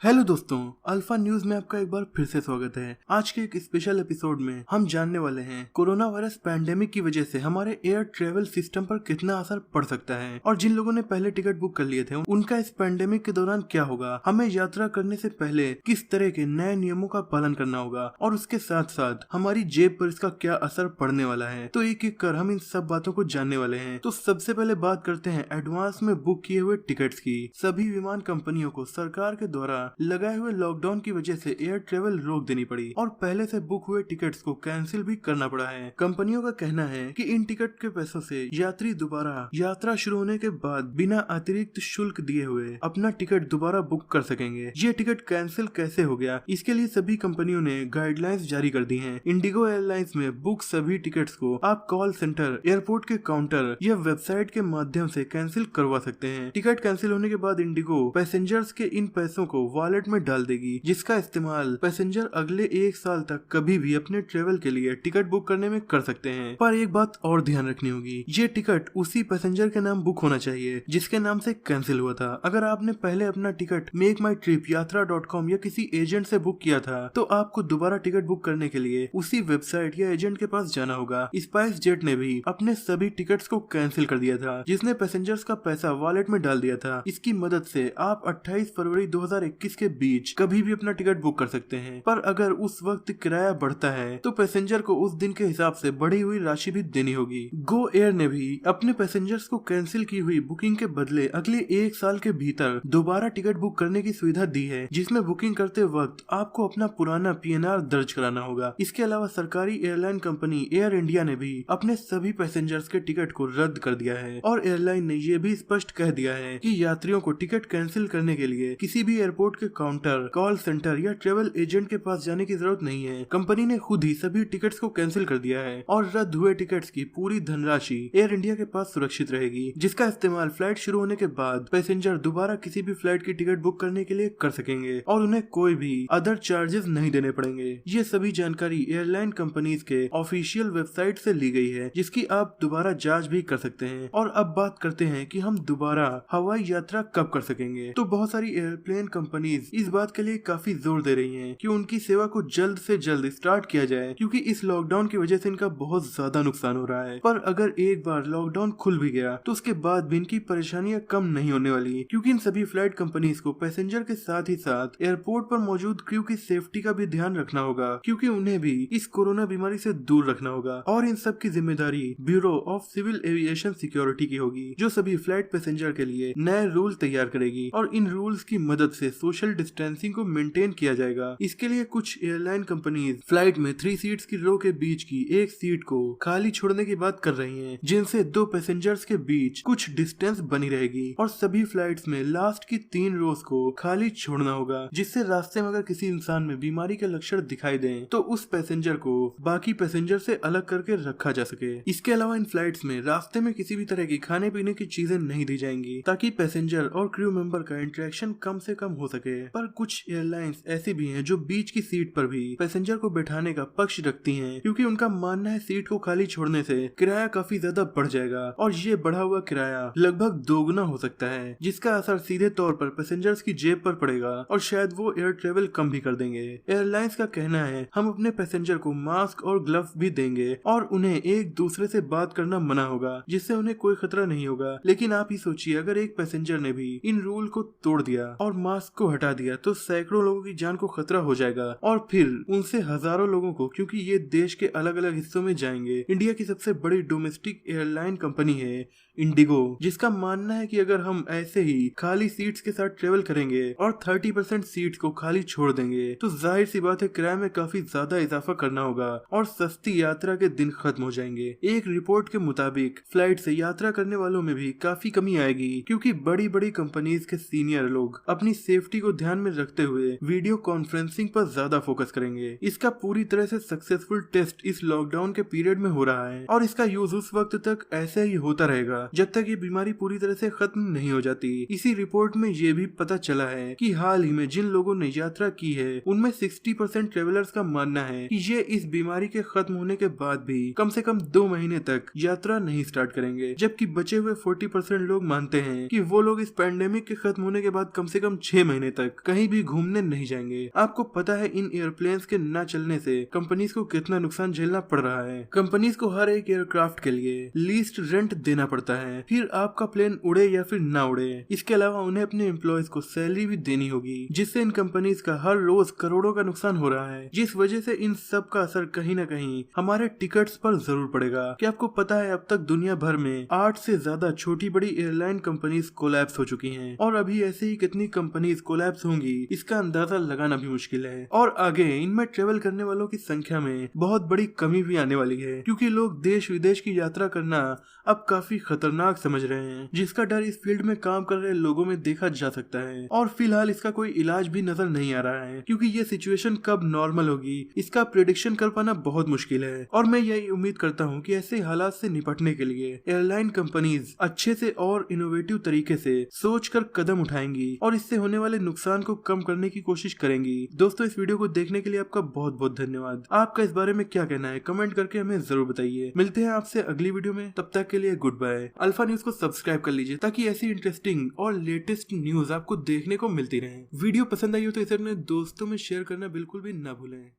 Hello दोस्तों, alpha news में आपका एक बार फिर से स्वागत है। आज के एक स्पेशल एपिसोड में हम जानने वाले हैं कोरोना वायरस पैंडेमिक की वजह से हमारे एयर ट्रेवल सिस्टम पर कितना असर पड़ सकता है और जिन लोगों ने पहले टिकट बुक कर लिए थे उनका इस पैंडेमिक के दौरान क्या होगा, हमें यात्रा करने से पहले किस तरह के नए नियमों का पालन करना होगा और उसके साथ साथ हमारी जेब पर इसका क्या असर पड़ने वाला है। तो एक एक कर हम इन सब बातों को जानने वाले हैं। तो सबसे पहले बात करते हैं एडवांस में बुक किए हुए टिकट्स की। सभी विमान कंपनियों को सरकार के द्वारा लगाए हुए लॉकडाउन की वजह से एयर ट्रेवल रोक देनी पड़ी और पहले से बुक हुए टिकट्स को कैंसिल भी करना पड़ा है। कंपनियों का कहना है कि इन टिकट के पैसों से यात्री दोबारा यात्रा शुरू होने के बाद बिना अतिरिक्त शुल्क दिए हुए अपना टिकट दोबारा बुक कर सकेंगे। ये टिकट कैंसिल कैसे हो गया, इसके लिए सभी कंपनियों ने गाइडलाइंस जारी कर दी हैं। इंडिगो एयरलाइंस में बुक सभी टिकट्स को आप कॉल सेंटर, एयरपोर्ट के काउंटर या वेबसाइट के माध्यम से कैंसिल करवा सकते हैं। टिकट कैंसिल होने के बाद इंडिगो पैसेंजर्स के इन पैसों को वॉलेट में डाल देगी, जिसका इस्तेमाल पैसेंजर अगले 1 साल तक कभी भी अपने ट्रेवल के लिए टिकट बुक करने में कर सकते हैं। पर एक बात और ध्यान रखनी होगी, ये टिकट उसी पैसेंजर के नाम बुक होना चाहिए जिसके नाम से कैंसिल हुआ था। अगर आपने पहले अपना टिकट मेक माई ट्रिप यात्रा.com या किसी एजेंट से बुक किया था तो आपको दोबारा टिकट बुक करने के लिए उसी वेबसाइट या एजेंट के पास जाना होगा। स्पाइस जेट ने भी अपने सभी टिकट्स को कैंसिल कर दिया था, जिसने पैसेंजर्स का पैसा वॉलेट में डाल दिया था। इसकी मदद से आप 28 फरवरी 2021 के बीच कभी भी अपना टिकट बुक कर सकते हैं। पर अगर उस वक्त किराया बढ़ता है तो पैसेंजर को उस दिन के हिसाब से बढ़ी हुई राशि भी देनी होगी। गो एयर ने भी अपने पैसेंजर्स को कैंसिल की हुई बुकिंग के बदले अगले 1 साल के भीतर दोबारा टिकट बुक करने की सुविधा दी है, जिसमें बुकिंग करते वक्त आपको अपना पुराना PNR दर्ज कराना होगा। इसके अलावा सरकारी एयरलाइन कंपनी एयर इंडिया ने भी अपने सभी पैसेंजर्स के टिकट को रद्द कर दिया है और एयरलाइन ने यह भी स्पष्ट कह दिया है कि यात्रियों को टिकट कैंसिल करने के लिए किसी भी एयरपोर्ट के काउंटर, कॉल सेंटर या ट्रेवल एजेंट के पास जाने की जरूरत नहीं है। कंपनी ने खुद ही सभी टिकट्स को कैंसिल कर दिया है और रद्द हुए टिकट्स की पूरी धनराशि एयर इंडिया के पास सुरक्षित रहेगी, जिसका इस्तेमाल फ्लाइट शुरू होने के बाद पैसेंजर दोबारा किसी भी फ्लाइट की टिकट बुक करने के लिए कर सकेंगे और उन्हें कोई भी अदर चार्जेस नहीं देने पड़ेंगे। ये सभी जानकारी एयरलाइन कंपनीज के ऑफिशियल वेबसाइट से ली गई है, जिसकी आप दोबारा जांच भी कर सकते हैं। और अब बात करते हैं कि हम दोबारा हवाई यात्रा कब कर सकेंगे। तो बहुत सारी एयरप्लेन कंपनीज इस बात के लिए काफी जोर दे रही हैं कि उनकी सेवा को जल्द से जल्द स्टार्ट किया जाए, क्योंकि इस लॉकडाउन की वजह से इनका बहुत ज्यादा नुकसान हो रहा है। पर अगर एक बार लॉकडाउन खुल भी गया तो उसके बाद भी इनकी परेशानियां कम नहीं होने वाली, क्योंकि इन सभी फ्लाइट कंपनीज को पैसेंजर के साथ ही साथ एयरपोर्ट पर मौजूद क्रू की सेफ्टी का भी ध्यान रखना होगा, क्योंकि उन्हें भी इस कोरोना बीमारी से दूर रखना होगा। और इन सब की जिम्मेदारी bureau of civil aviation security की होगी, जो सभी फ्लाइट पैसेंजर के लिए नए रूल तैयार करेगी और इन रूल्स की मदद से सोशल डिस्टेंसिंग को मेंटेन किया जाएगा। इसके लिए कुछ एयरलाइन कंपनीज फ्लाइट में 3 सीट्स की रो के बीच की एक सीट को खाली छोड़ने की बात कर रही हैं, जिनसे 2 पैसेंजर्स के बीच कुछ डिस्टेंस बनी रहेगी। और सभी फ्लाइट्स में लास्ट की 3 रोज को खाली छोड़ना होगा, जिससे रास्ते में अगर किसी इंसान में बीमारी के लक्षण दिखाई दें तो उस पैसेंजर को बाकी पैसेंजर से अलग करके रखा जा सके। इसके अलावा इन फ्लाइट्स में रास्ते में किसी भी तरह की खाने पीने की चीजें नहीं दी जाएंगी, ताकि पैसेंजर और क्रू मेंबर का इंटरेक्शन कम से कम हो सके। पर कुछ एयरलाइंस ऐसी भी हैं जो बीच की सीट पर भी पैसेंजर को बैठाने का पक्ष रखती हैं, क्योंकि उनका मानना है सीट को खाली छोड़ने से किराया काफी ज्यादा बढ़ जाएगा और ये बढ़ा हुआ किराया लगभग दोगुना हो सकता है, जिसका असर सीधे तौर पर पैसेंजर्स की जेब पर पड़ेगा और शायद वो एयर ट्रेवल कम भी कर देंगे। एयरलाइंस का कहना है हम अपने पैसेंजर को मास्क और ग्लव्स भी देंगे और उन्हें एक दूसरे से बात करना मना होगा, जिससे उन्हें कोई खतरा नहीं होगा। लेकिन आप ही सोचिए, अगर एक पैसेंजर ने भी इन रूल को तोड़ दिया और मास्क को हटा दिया तो सैकड़ों लोगों की जान को खतरा हो जाएगा और फिर उनसे हजारों लोगों को, क्योंकि ये देश के अलग अलग हिस्सों में जाएंगे। इंडिया की सबसे बड़ी डोमेस्टिक एयरलाइन कंपनी है इंडिगो, जिसका मानना है कि अगर हम ऐसे ही खाली सीट्स के साथ ट्रेवल करेंगे और 30% सीट्स को खाली छोड़ देंगे तो जाहिर सी बात है किराए में काफी ज्यादा इजाफा करना होगा और सस्ती यात्रा के दिन खत्म हो जाएंगे। एक रिपोर्ट के मुताबिक फ्लाइट से यात्रा करने वालों में भी काफी कमी आएगी, क्योंकि बड़ी बड़ी कंपनीज के सीनियर लोग अपनी सेफ्टी को ध्यान में रखते हुए वीडियो कॉन्फ्रेंसिंग पर ज्यादा फोकस करेंगे। इसका पूरी तरह से सक्सेसफुल टेस्ट इस लॉकडाउन के पीरियड में हो रहा है और इसका यूज उस वक्त तक ऐसे ही होता रहेगा जब तक ये बीमारी पूरी तरह से खत्म नहीं हो जाती। इसी रिपोर्ट में ये भी पता चला है कि हाल ही में जिन लोगों ने यात्रा की है उनमें 60% ट्रेवलर्स का मानना है कि ये इस बीमारी के खत्म होने के बाद भी कम से कम 2 महीने तक यात्रा नहीं स्टार्ट करेंगे, जबकि बचे हुए 40% लोग मानते हैं कि वो लोग इस पैंडेमिक के खत्म होने के बाद कम से कम 6 महीने तक कहीं भी घूमने नहीं जाएंगे। आपको पता है इन एयरप्लेन्स के न चलने से कंपनीज को कितना नुकसान झेलना पड़ रहा है। कंपनीज को हर एक एयरक्राफ्ट के लिए लीस्ट रेंट देना पड़ता है, फिर आपका प्लेन उड़े या फिर ना उड़े। इसके अलावा उन्हें अपने एम्प्लॉयज को सैलरी भी देनी होगी, जिससे इन कंपनीज का हर रोज करोड़ों का नुकसान हो रहा है, जिस वजह से इन सब का असर कहीं न कहीं हमारे टिकट्स पर जरूर पड़ेगा। क्या आपको पता है अब तक दुनिया भर में 8 से ज्यादा छोटी बड़ी एयरलाइन कंपनीज कोलैप्स हो चुकी हैं, और अभी ऐसे ही कितनी कंपनीज कोलैप्स होंगी इसका अंदाजा लगाना भी मुश्किल है। और आगे इनमें ट्रेवल करने वालों की संख्या में बहुत बड़ी कमी भी आने वाली है, क्योंकि लोग देश विदेश की यात्रा करना अब काफी खतरनाक समझ रहे हैं, जिसका डर इस फील्ड में काम कर रहे लोगों में देखा जा सकता है। और फिलहाल इसका कोई इलाज भी नजर नहीं आ रहा है, क्योंकि ये सिचुएशन कब नॉर्मल होगी इसका प्रेडिक्शन कर पाना बहुत मुश्किल है। और मैं यही उम्मीद करता हूँ कि ऐसे हालात से निपटने के लिए एयरलाइन कंपनीज अच्छे से और इनोवेटिव तरीके से सोचकर कदम उठाएंगी और इससे होने वाले नुकसान को कम करने की कोशिश करेंगी। दोस्तों, इस वीडियो को देखने के लिए आपका बहुत बहुत धन्यवाद। आपका इस बारे में क्या कहना है कमेंट करके हमें जरूर बताइए। मिलते हैं आपसे अगली वीडियो में, तब तक के लिए गुड बाय। अल्फा न्यूज को सब्सक्राइब कर लीजिए ताकि ऐसी इंटरेस्टिंग और लेटेस्ट न्यूज आपको देखने को मिलती रहे। वीडियो पसंद आई हो तो इसे अपने दोस्तों में शेयर करना बिल्कुल भी ना भूलें।